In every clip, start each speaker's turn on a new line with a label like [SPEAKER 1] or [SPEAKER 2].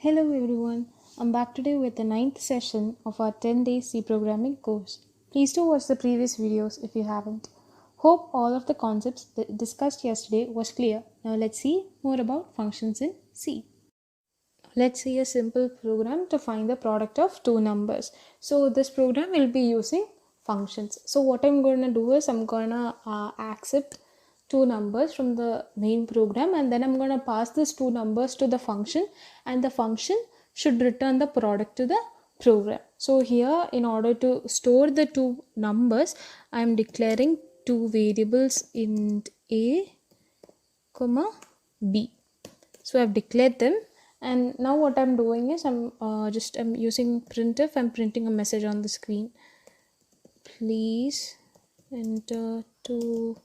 [SPEAKER 1] Hello everyone, I'm back today with the ninth session of our 10-day C programming course. Please do watch the previous videos if you haven't. Hope all of the concepts discussed yesterday was clear. Now let's see more about functions in C. Let's see a simple program to find the product of two numbers. So this program will be using functions. So what I'm going to do is I'm going to accept two numbers from the main program, and then I'm going to pass these two numbers to the function, and the function should return the product to the program. So here, in order to store the two numbers, I'm declaring two variables int a comma b. So I've declared them, and now what I'm doing is I'm using printf. I'm printing a message on the screen. Please enter two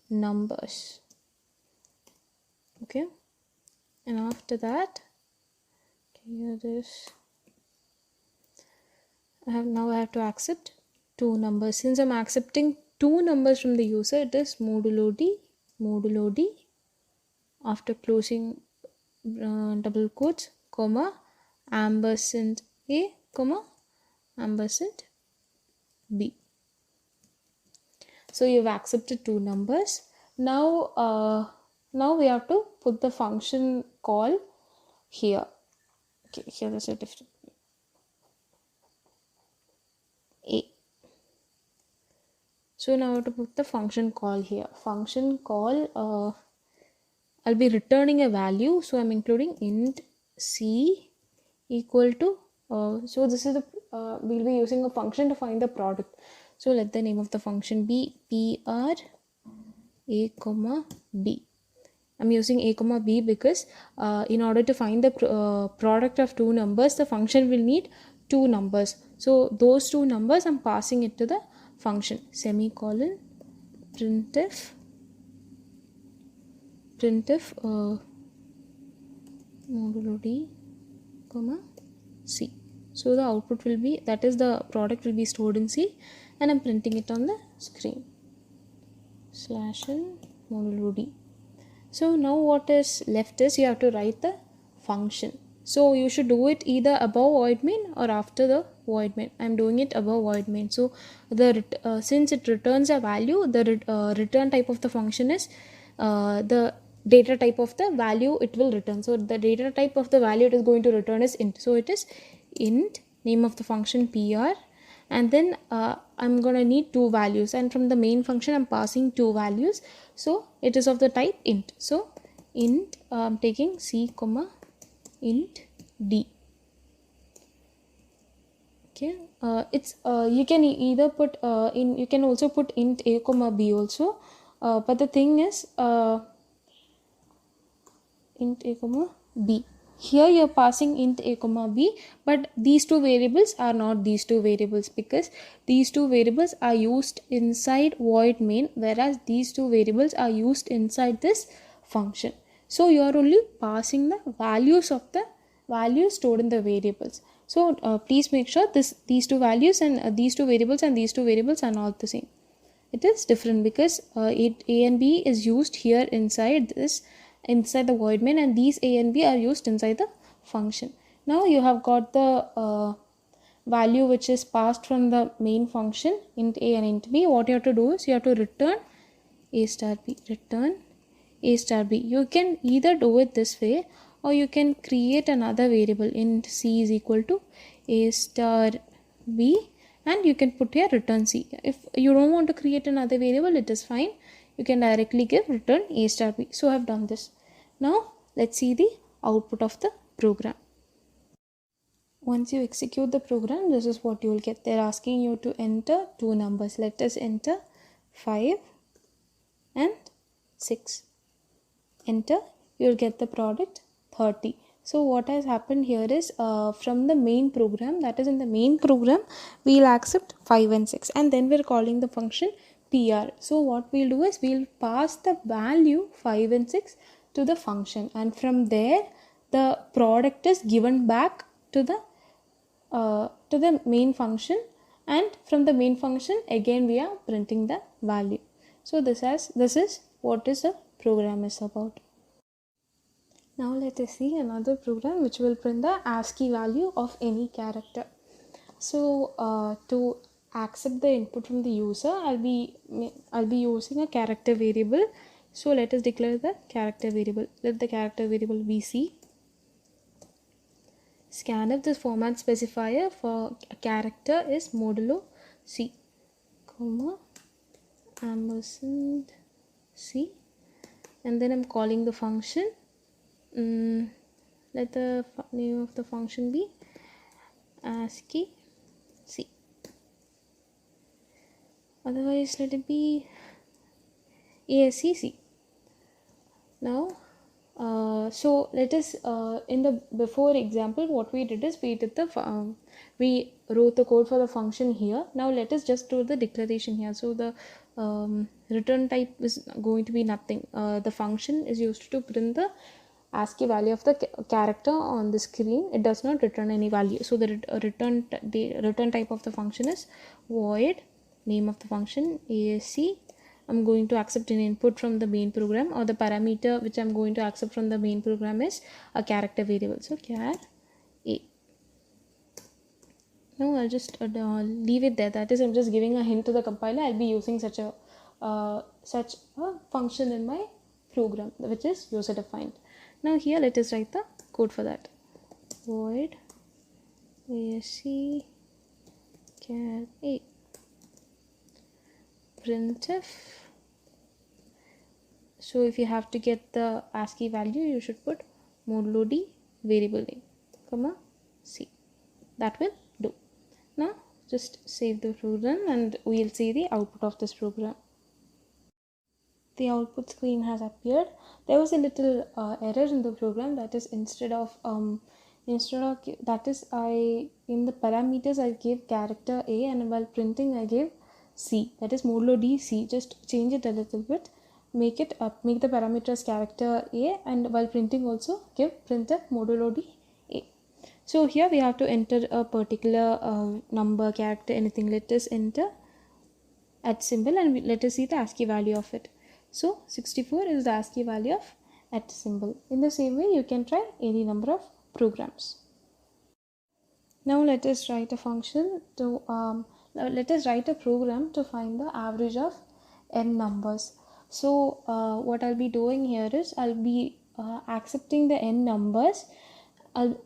[SPEAKER 1] numbers. Okay, and after that, here this I have to accept two numbers. Since I'm accepting two numbers from the user, it is modulo d after closing double quotes, comma, ampersand a, comma, ampersand b. So you've accepted two numbers. Now we have to put the function call here. Okay, here is a different a. So now I have to put the function call here. Function call, I'll be returning a value, so I'm including int c equal to so this is the we'll be using a function to find the product. So let the name of the function be pr a comma b. I'm using a comma b because in order to find the product of two numbers, the function will need two numbers. So those two numbers I'm passing it to the function. Semicolon printf modulo d comma c. So the output will be, that is the product will be stored in C, and I'm printing it on the screen. /n modulo d. So now what is left is you have to write the function. So you should do it either above void main or after the void main. I'm doing it above void main. So the since it returns a value, the return type of the function is the data type of the value it will return. So the data type of the value it is going to return is int. So it is int, name of the function pr, and then I'm gonna need two values, and from the main function I'm passing two values, so it is of the type int. So int I'm taking c comma int d. Okay, it's you can either put you can also put int a comma b also, but the thing is int a comma b. Here you're passing int a comma b, but these two variables are not these two variables, because these two variables are used inside void main, whereas these two variables are used inside this function. So you are only passing the values of the values stored in the variables. So please make sure these two values and these two variables and these two variables are not the same. It is different because a and b is used here inside the void main, and these a and b are used inside the function. Now you have got the value which is passed from the main function, int a and int b. What you have to do is you have to return a star b. Return a star b. You can either do it this way, or you can create another variable, int c is equal to a star b, and you can put here return c. If you don't want to create another variable, it is fine. You can directly give return a star b. So I have done this. Now let's see the output of the program. Once you execute the program, this is what you will get. They're asking you to enter two numbers. Let us enter 5 and 6. Enter, you'll get the product 30. So what has happened here is from the main program, that is in the main program, we'll accept 5 and 6, and then we're calling the function pr. So what we'll do is we'll pass the value 5 and 6 to the function, and from there the product is given back to the main function, and from the main function again we are printing the value. So this is what is the program is about. Now let us see another program which will print the ASCII value of any character. So to accept the input from the user, I'll be using a character variable. So let us declare the character variable. Let the character variable be C. Scanf, the format specifier for a character is modulo C, comma, ampersand C, and then I'm calling the function. Let the name of the function be ASCII C. Otherwise, let it be ASCII C. Now, so let us in the before example, what we did is we did the we wrote the code for the function here. Now let us just do the declaration here. So the return type is going to be nothing. The function is used to print the ASCII value of the character on the screen. It does not return any value. So the return type of the function is void name of the function ASCII. I'm going to accept an input from the main program, or the parameter which I'm going to accept from the main program is a character variable. So char A. Now I'll just leave it there. That is, I'm just giving a hint to the compiler. I'll be using such a function in my program, which is user defined. Now here let us write the code for that. Void ASCII char A. Printf. So if you have to get the ASCII value, you should put modulo D variable name, comma C. That will do. Now just save the program and we'll see the output of this program. The output screen has appeared. There was a little error in the program, that is instead of that is in the parameters I gave character A, and while printing I gave C, that is modulo D C. Just change it a little bit, make the parameters character A, and while printing also give printf modulo D A. So here we have to enter a particular number, character, anything. Let us enter at symbol and let us see the ASCII value of it. So 64 is the ASCII value of at symbol. In the same way, you can try any number of programs. Now let us write a function to let us write a program to find the average of n numbers. So what I'll be doing here is I'll be accepting the n numbers. I'll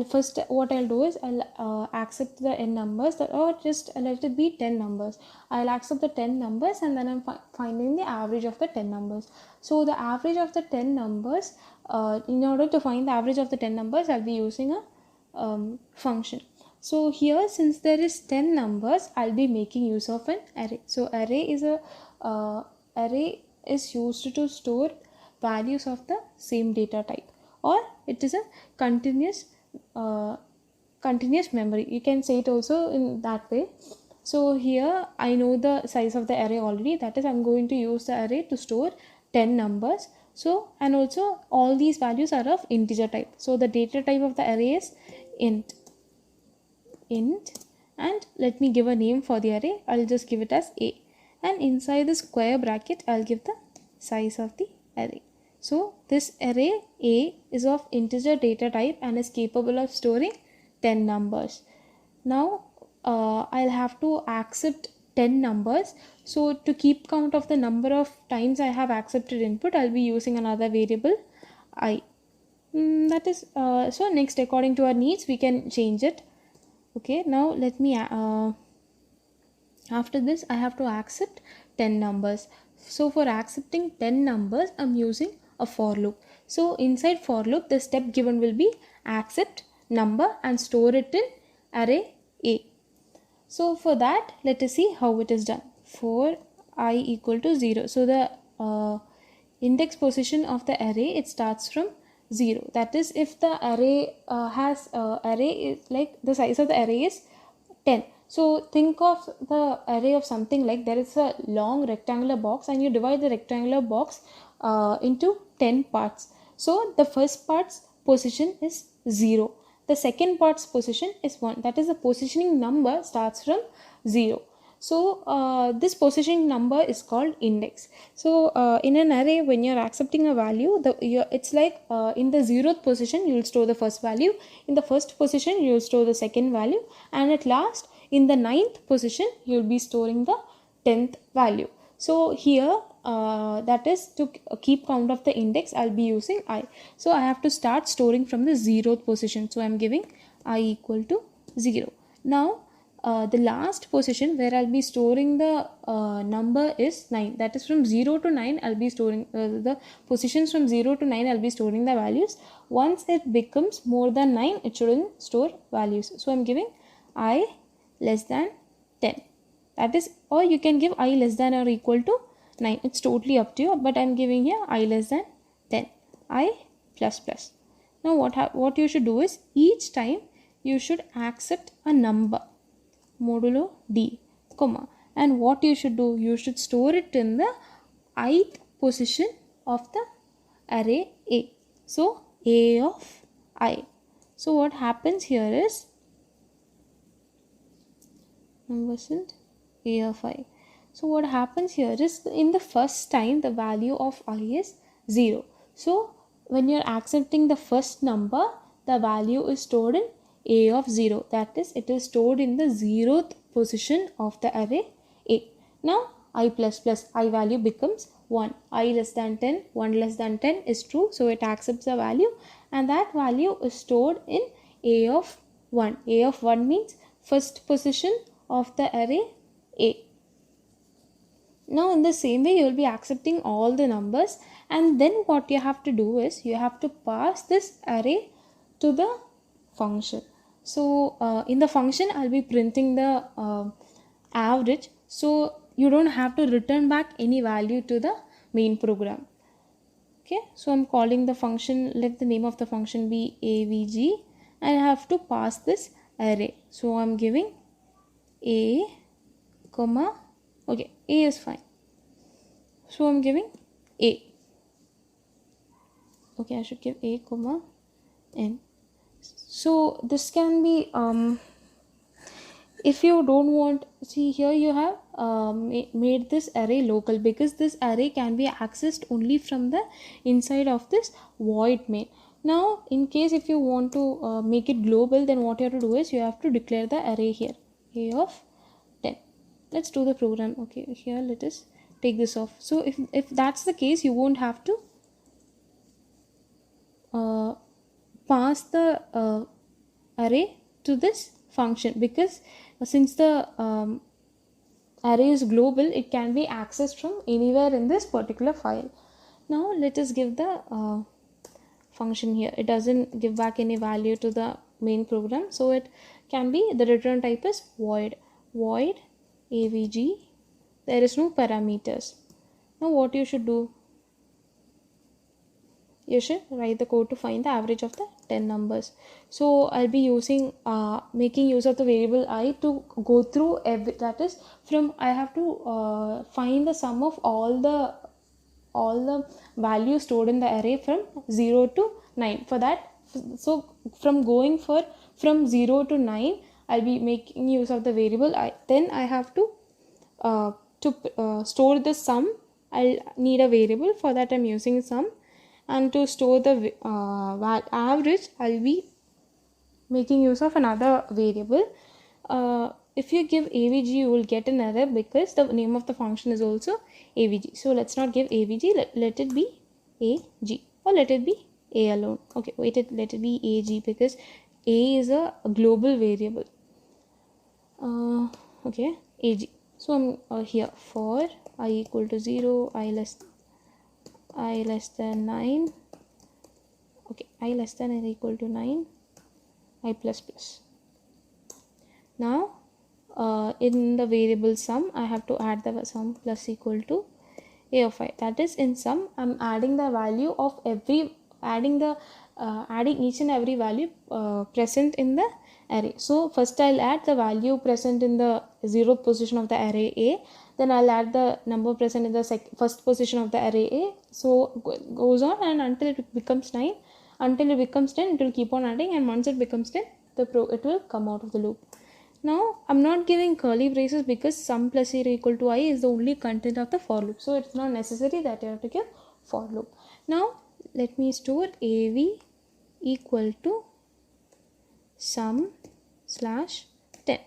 [SPEAKER 1] first, what I'll do is I'll accept the n numbers, or just let it be 10 numbers. I'll accept the 10 numbers and then I'm finding the average of the 10 numbers. So the average of the 10 numbers, in order to find the average of the 10 numbers, I'll be using a function. So here, since there is 10 numbers, I'll be making use of an array. So array is used to store values of the same data type, or it is a continuous memory. You can say it also in that way. So here I know the size of the array already, that is I'm going to use the array to store 10 numbers. So, and also all these values are of integer type. So the data type of the array is int, and let me give a name for the array. I'll just give it as A, and inside the square bracket I'll give the size of the array. So this array A is of integer data type and is capable of storing 10 numbers. Now I'll have to accept 10 numbers. So to keep count of the number of times I have accepted input, I'll be using another variable I. That is so next, according to our needs, we can change it. Okay, now let me after this I have to accept 10 numbers. So for accepting 10 numbers, I'm using a for loop. So inside for loop, the step given will be accept number and store it in array A. So for that, let us see how it is done. For I equal to 0. So the index position of the array, it starts from 0. That is, if the array array is like the size of the array is 10. So think of the array of something like there is a long rectangular box, and you divide the rectangular box into 10 parts. So the first part's position is 0. The second part's position is 1. That is, the positioning number starts from 0. So this position number is called index. So in an array, when you're accepting a value, it's like in the 0th position you'll store the first value, in the first position you'll store the second value, and at last in the 9th position you'll be storing the 10th value. So here that is to keep count of the index, I'll be using I. So I have to start storing from the 0th position. So I'm giving I equal to 0. Now the last position where I'll be storing the number is 9. That is from 0 to 9 I'll be storing the positions from 0 to 9 I'll be storing the values. Once it becomes more than 9, it shouldn't store values. So I'm giving I less than 10. That is, or you can give I less than or equal to 9. It's totally up to you, but I'm giving here I less than 10. I plus plus. Now what you should do is, each time you should accept a number modulo d, comma, and what you should do, you should store it in the ith position of the array A. So A of I. So what happens here is A of I. So what happens here is, in the first time the value of I is 0. So when you're accepting the first number, the value is stored in A of 0. That is, it is stored in the 0th position of the array A. Now I plus plus, I value becomes 1. I less than 10, 1 less than 10 is true. So it accepts the value, and that value is stored in A of 1. A of 1 means first position of the array A. Now in the same way you will be accepting all the numbers, and then what you have to do is, you have to pass this array to the function. So in the function I'll be printing the average, so you don't have to return back any value to the main program. Okay, so I'm calling the function, let the name of the function be avg, and I have to pass this array. So I'm giving a comma, okay, A is fine. So I'm giving A. Okay, I should give A comma N. So this can be, if you don't want, see here you have made this array local, because this array can be accessed only from the inside of this void main. Now in case if you want to make it global, then what you have to do is, you have to declare the array here, A of 10. Let's do the program. Okay, here let us take this off. So if that's the case, you won't have to pass the array to this function, because since the array is global, it can be accessed from anywhere in this particular file. Now let us give the function here. It doesn't give back any value to the main program, so it can be, the return type is void avg. There is no parameters. Now what you should do, you should write the code to find the average of the 10 numbers. So I'll be using making use of the variable I to go through every, that is, from I have to find the sum of all the values stored in the array from 0 to 9. For that, so from 0 to 9, I'll be making use of the variable I. Then I have to store the sum. I'll need a variable, for that I'm using sum, and to store the average, I'll be making use of another variable. If you give avg, you will get an error, because the name of the function is also avg. So let's not give avg, let it be ag, or let it be a alone. Okay, let it be ag, because a is a global variable. Okay, ag. So I'm here for I equal to 0, I less than 9. Okay, I less than or equal to 9, I plus plus. Now in the variable sum, I have to add the sum plus equal to a of I. That is, in sum, I'm adding the value of every, adding each and every value present in the array. So first I'll add the value present in the 0th position of the array A, then I'll add the number present in the first position of the array A. So goes on, and until it becomes 9, until it becomes 10, it will keep on adding, and once it becomes 10, it will come out of the loop. Now I'm not giving curly braces because sum plus array equal to I is the only content of the for loop. So it's not necessary that you have to give for loop. Now let me store AV equal to sum slash 10.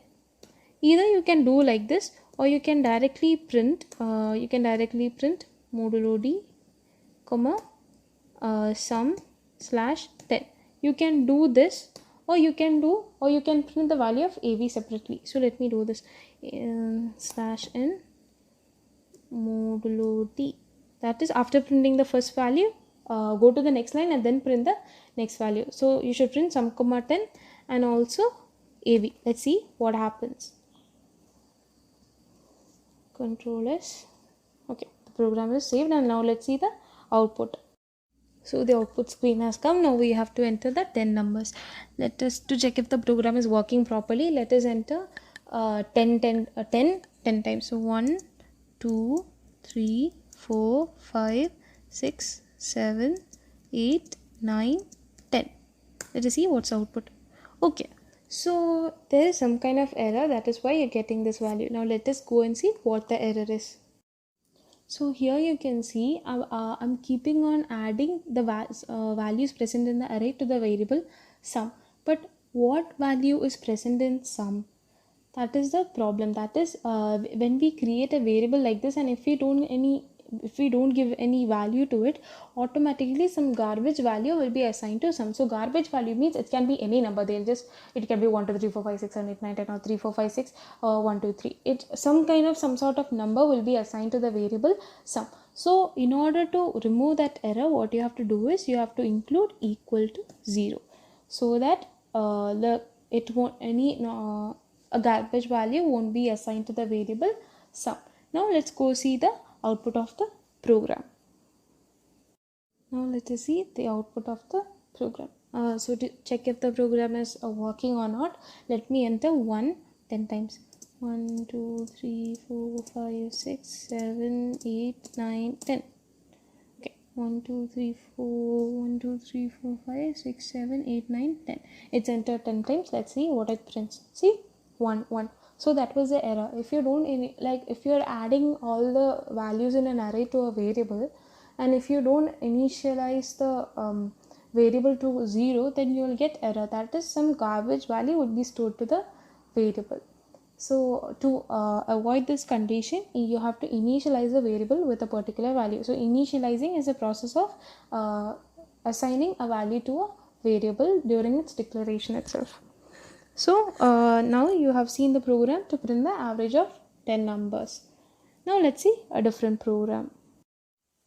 [SPEAKER 1] Either you can do like this, or you can directly print modulo d comma sum slash 10. You can do this, or you can print the value of AV separately. So let me do this, slash n modulo d. That is, after printing the first value, go to the next line and then print the next value. So you should print sum comma 10 and also AV. Let's see what happens. Control S. Okay, the program is saved, and now let's see the output. So the output screen has come. Now we have to enter the 10 numbers. Let us, to check if the program is working properly, let us enter 10 times. So 1, 2, 3, 4, 5, 6, 7, 8, 9, 10. Let us see what's the output. Okay, so there is some kind of error. That is why you're getting this value. Now let us go and see what the error is. So here you can see I'm keeping on adding the values present in the array to the variable sum. But what value is present in sum? That is the problem. That is, when we create a variable like this, and if we don't give any value to it, automatically some garbage value will be assigned to sum. So garbage value means it can be any number. It can be 1 2 3 4 5 6 7 8 9 10, or 3 4 5 6 1 2 3. It some sort of number will be assigned to the variable sum. So in order to remove that error, what you have to do is you have to include equal to 0, so that a garbage value won't be assigned to the variable sum. Now let's go see the output of the program. Now let us see the output of the program. So to check if the program is working or not, let me enter 1 10 times. 1 2 3 4 5 6 7 8 9 10. Okay, 1 2 3 4 1 2 3 4 5 6 7 8 9 10. It's entered 10 times. Let's see what it prints. See, 1 1. So that was the error. If you don't if you're adding all the values in an array to a variable, and if you don't initialize the variable to 0, then you will get error. That is, some garbage value would be stored to the variable. So to avoid this condition, you have to initialize the variable with a particular value. So initializing is a process of assigning a value to a variable during its declaration itself. So now you have seen the program to print the average of 10 numbers. Now let's see a different program.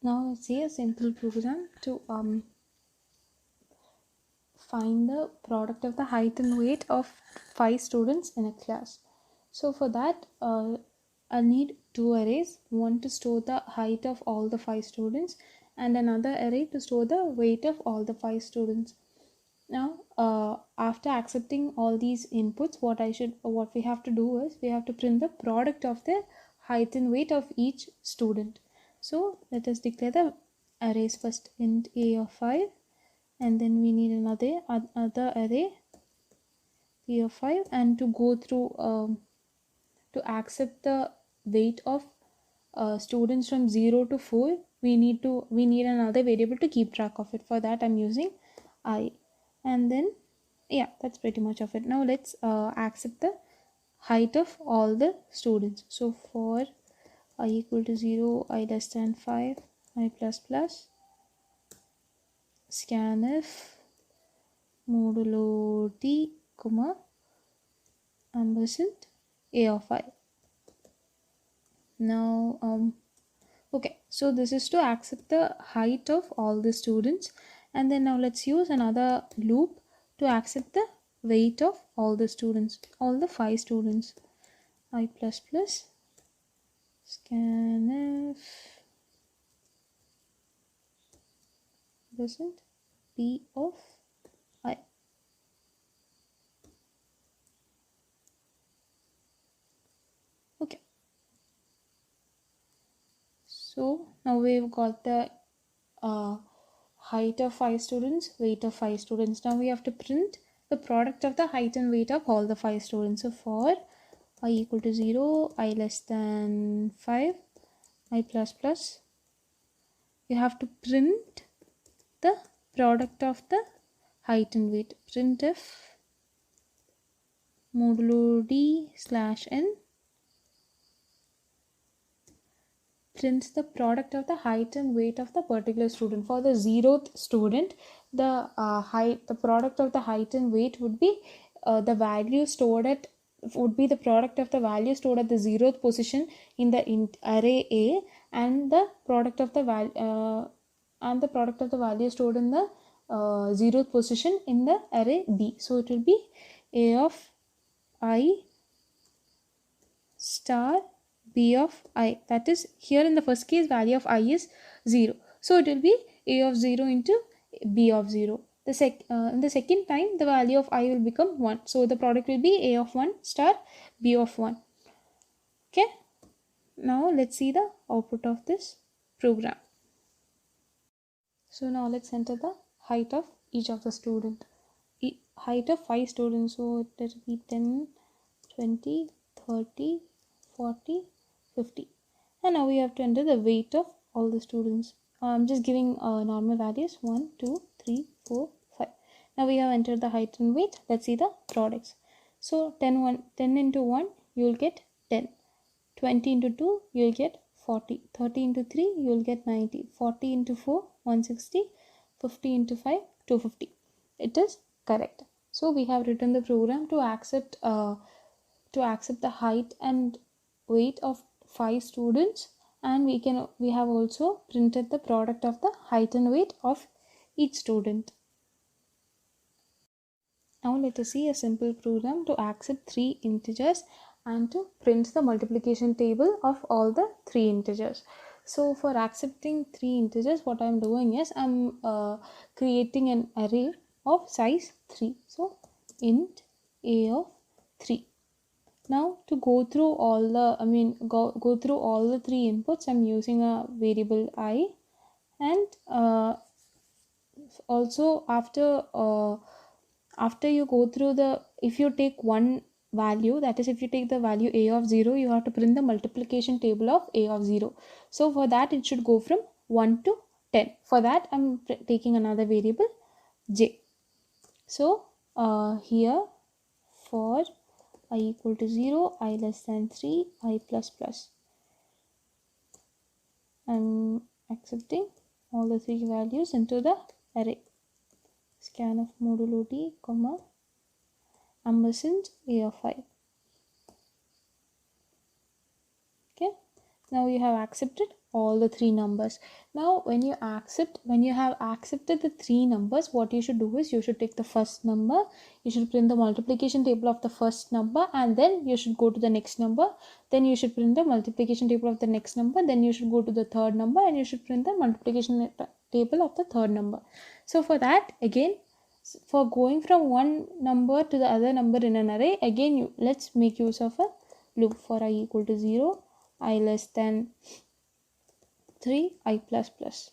[SPEAKER 1] Now let's see a simple program to find the product of the height and weight of 5 students in a class. So for that, I need 2 arrays, one to store the height of all the 5 students and another array to store the weight of all the 5 students. Now after accepting all these inputs, what we have to do is we have to print the product of the height and weight of each student. So let us declare the arrays first. Int a of 5, and then we need another array p of 5, and to go through to accept the weight of students from 0 to 4, we need another variable to keep track of it. For that I'm using I, and then yeah, that's pretty much of it. Now let's accept the height of all the students. So for I equal to 0, I less than 5, I plus plus, scanf modulo t comma ampersand a of I. Now okay, so this is to accept the height of all the students, and then now let's use another loop to accept the weight of all the students, all the 5 students. I plus plus scanf percent p of I. Okay, so now we've got the height of 5 students, weight of 5 students. Now we have to print the product of the height and weight of all the 5 students. So for I equal to 0, I less than 5, I plus plus, you have to print the product of the height and weight. Printf modulo d slash n prints the product of the height and weight of the particular student. For the 0th student, the product of the height and weight would be the value stored at would be the product of the value stored at the 0th position in the array A, and the product of the value stored in the 0th position in the array B. So it will be A of I star B of I. That is, here in the first case value of I is 0, so it will be A of 0 into B of 0. In the second time the value of I will become 1, so the product will be A of 1 star B of 1. Okay, now let's see the output of this program. So now let's enter the height of each of the student. Height of 5 students, so it will be 10, 20, 30, 40, 50. And now we have to enter the weight of all the students. I'm just giving normal values 1, 2, 3, 4, 5. Now we have entered the height and weight. Let's see the products. So 10 into 1 you will get 10, 20 into 2 you will get 40, 30 into 3 you will get 90, 40 into 4 160, 50 into 5 250. It is correct. So we have written the program to accept the height and weight of 5 students, and we have also printed the product of the height and weight of each student. Now let us see a simple program to accept 3 integers and to print the multiplication table of all the 3 integers. So for accepting 3 integers, what I am doing is I am creating an array of size 3. So int a of 3. Now to go through all the go through all the 3 inputs, I'm using a variable I, and also after you go through if you take one value, that is if you take the value a of 0, you have to print the multiplication table of a of 0. So for that it should go from 1 to 10. For that I'm taking another variable j. So here for I equal to 0, I less than 3, I plus plus, I'm accepting all the 3 values into the array. Scan of modulo d, comma, ampersand a of I. Okay, now you have accepted all the 3 numbers. Now when you have accepted the 3 numbers, what you should do is you should take the first number, you should print the multiplication table of the first number, and then you should go to the next number, then you should print the multiplication table of the next number, then you should go to the third number, and you should print the multiplication table of the third number. So for that, again, for going from one number to the other number in an array, again let's make use of a loop. For I equal to 0, I less than 3, I plus plus.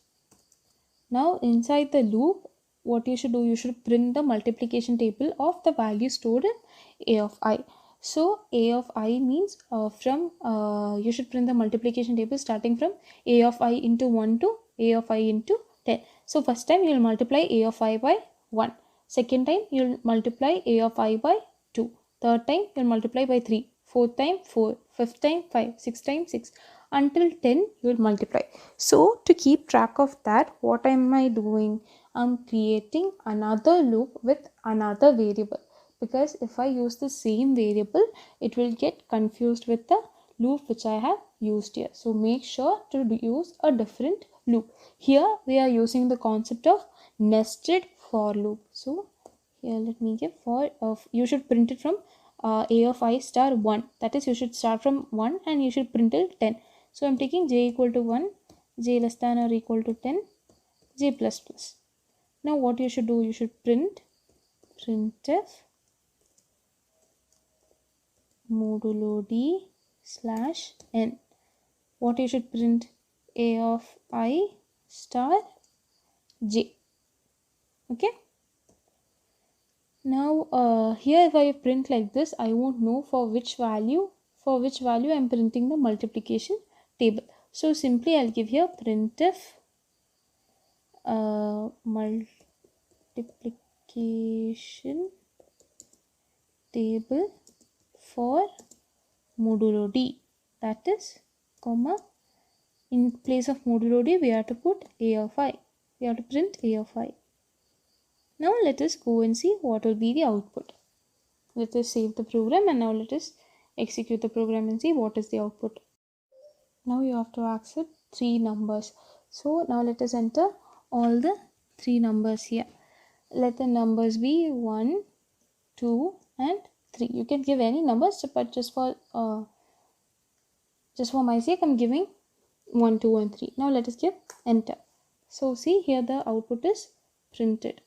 [SPEAKER 1] Now inside the loop, what you should do, you should print the multiplication table of the value stored in a of I. So a of I means you should print the multiplication table starting from a of I into 1 to a of I into 10. So first time you will multiply a of I by 1. Second time you will multiply a of I by 2. Third time you will multiply by 3. Fourth time 4. Fifth time 5. Sixth time 6. Until 10 you will multiply. So to keep track of that, what am I doing? I'm creating another loop with another variable, because if I use the same variable, it will get confused with the loop which I have used here. So make sure to use a different loop. Here we are using the concept of nested for loop. So here let me give for you should print it from a of I star 1. That is, you should start from 1 and you should print till 10. So I'm taking j equal to 1, j less than or equal to 10, j plus plus. Now what you should do, you should printf modulo d slash n. What you should print? A of I star j. Okay. Now here if I print like this, I won't know for which value I'm printing the multiplication table. So simply I'll give here printf multiplication table for modulo D, that is comma, in place of modulo D we have to put a of I, we have to print a of I. Now let us go and see what will be the output. Let us save the program and now let us execute the program and see what is the output. Now you have to accept 3 numbers. So now let us enter all the 3 numbers here. Let the numbers be 1, 2 and 3. You can give any numbers, but just for my sake I'm giving 1, 2 and 3. Now let us give enter. So see here the output is printed.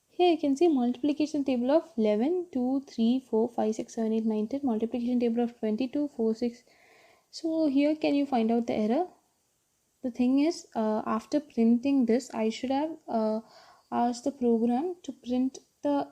[SPEAKER 1] Here you can see multiplication table of 11, 2, 3, 4, 5, 6, 7, 8, 9, 10. Multiplication table of 22, 4, 6. So here can you find out the error? The thing is, after printing this, I should have asked the program to print the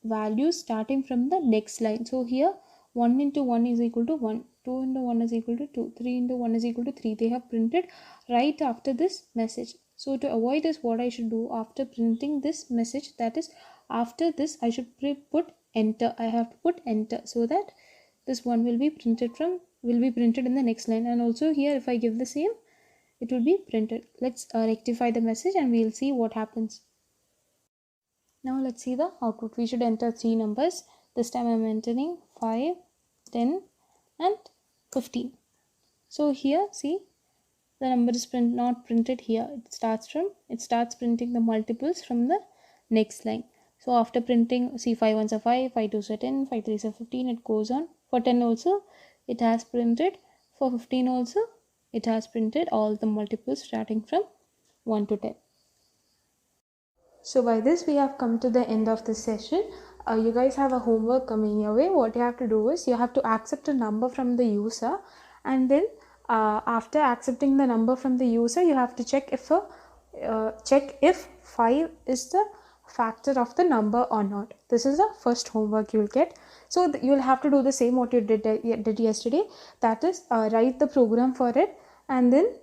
[SPEAKER 1] values starting from the next line. So here 1 into 1 is equal to 1, 2 into 1 is equal to 2, 3 into 1 is equal to 3. They have printed right after this message. So to avoid this, what I should do after printing this message, that is after this I should put enter. I have to put enter so that this one will be printed in the next line. And also here if I give the same, it will be printed. Let's rectify the message and we'll see what happens. Now let's see the output. We should enter 3 numbers. This time I'm entering 5, 10 and 15. So here see the number is not printed here. It starts printing the multiples from the next line. So after printing, see 5 ones are 5, 5 twos are 10, 5 threes are 15. It goes on. For 10 also it has printed. For 15 also it has printed all the multiples starting from 1 to 10. So by this we have come to the end of this session. You guys have a homework coming your way. What you have to do is you have to accept a number from the user, and then after accepting the number from the user, you have to check if 5 is the factor of the number or not. This is the first homework you will get. So you will have to do the same what you did yesterday. That is write the program for it, and then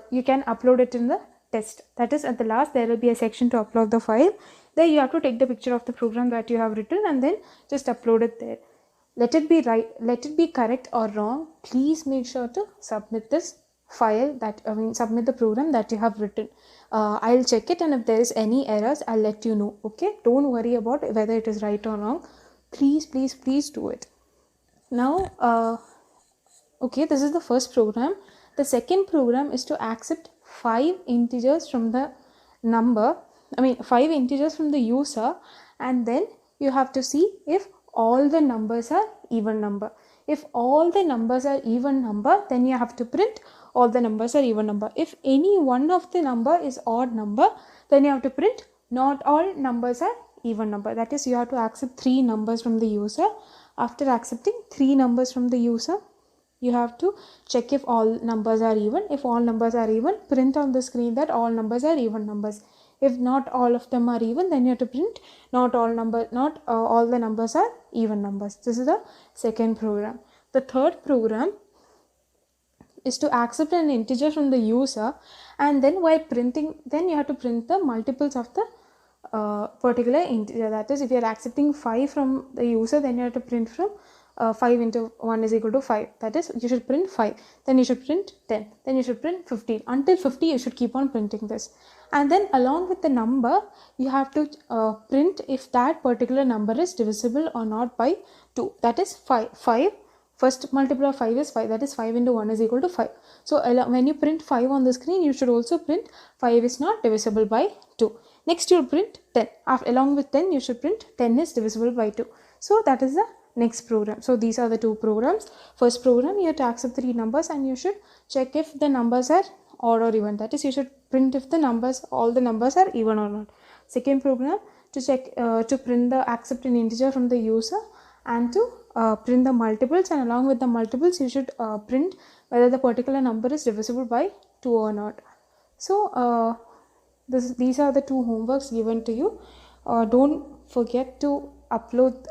[SPEAKER 1] you can upload it in the test. That is at the last there will be a section to upload the file. There you have to take the picture of the program that you have written and then just upload it there. Let it be right, let it be correct or wrong. Please make sure to submit this file submit the program that you have written. I'll check it, and if there is any errors I'll let you know. Okay, don't worry about whether it is right or wrong. Please do it. Now okay, this is the first program. The second program is to accept 5 integers from the 5 integers from the user, and then you have to see if all the numbers are even number. If all the numbers are even number, then you have to print all the numbers are even number. If any one of the number is odd number, then you have to print not all numbers are even number. That is, you have to accept 3 numbers from the user. After accepting 3 numbers from the user, you have to check if all numbers are even. If all numbers are even, print on the screen that all numbers are even numbers. If not all of them are even, then you have to print not all the numbers are even numbers. This is the second program. The third program is to accept an integer from the user, and then while printing, then you have to print the multiples of the particular integer. That is, if you are accepting 5 from the user, then you have to print from 5 into 1 is equal to 5. That is, you should print 5. Then you should print 10. Then you should print 15. Until 50, you should keep on printing this. And then along with the number, you have to print if that particular number is divisible or not by 2. That is 5. First multiple of 5 is 5. That is 5 into 1 is equal to 5. So when you print 5 on the screen, you should also print 5 is not divisible by 2. Next, you will print 10. Along with 10, you should print 10 is divisible by 2. So that is the next program. So these are the 2 programs. First program, you have to accept 3 numbers and you should check if the numbers are odd or even. That is, you should print if all the numbers are even or not. Second program, to check to print the accept an integer from the user and to print the multiples, and along with the multiples you should print whether the particular number is divisible by 2 or not. So these are the 2 homeworks given to you. Don't forget to upload.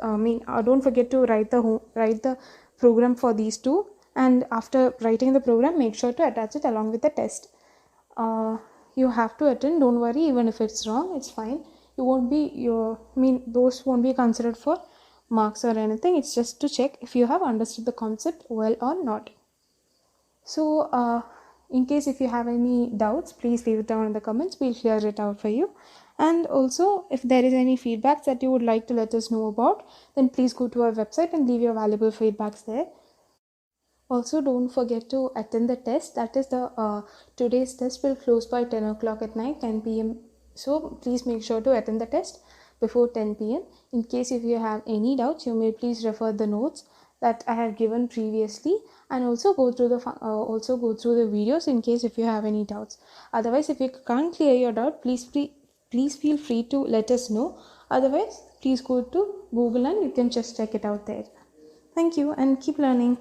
[SPEAKER 1] Don't forget to write the program for these two. And after writing the program, make sure to attach it along with the test. You have to attend. Don't worry, even if it's wrong, it's fine. Those won't be considered for marks or anything. It's just to check if you have understood the concept well or not. So in case if you have any doubts, please leave it down in the comments. We'll clear it out for you. And also, if there is any feedbacks that you would like to let us know about, then please go to our website and leave your valuable feedbacks there. Also, don't forget to attend the test. That is the today's test will close by 10 o'clock at night, 10 p.m. So please make sure to attend the test before 10 p.m. In case if you have any doubts, you may please refer the notes that I have given previously, and also go through the videos in case if you have any doubts. Otherwise, if you can't clear your doubt, please feel free to let us know. Otherwise, please go to Google and you can just check it out there. Thank you and keep learning.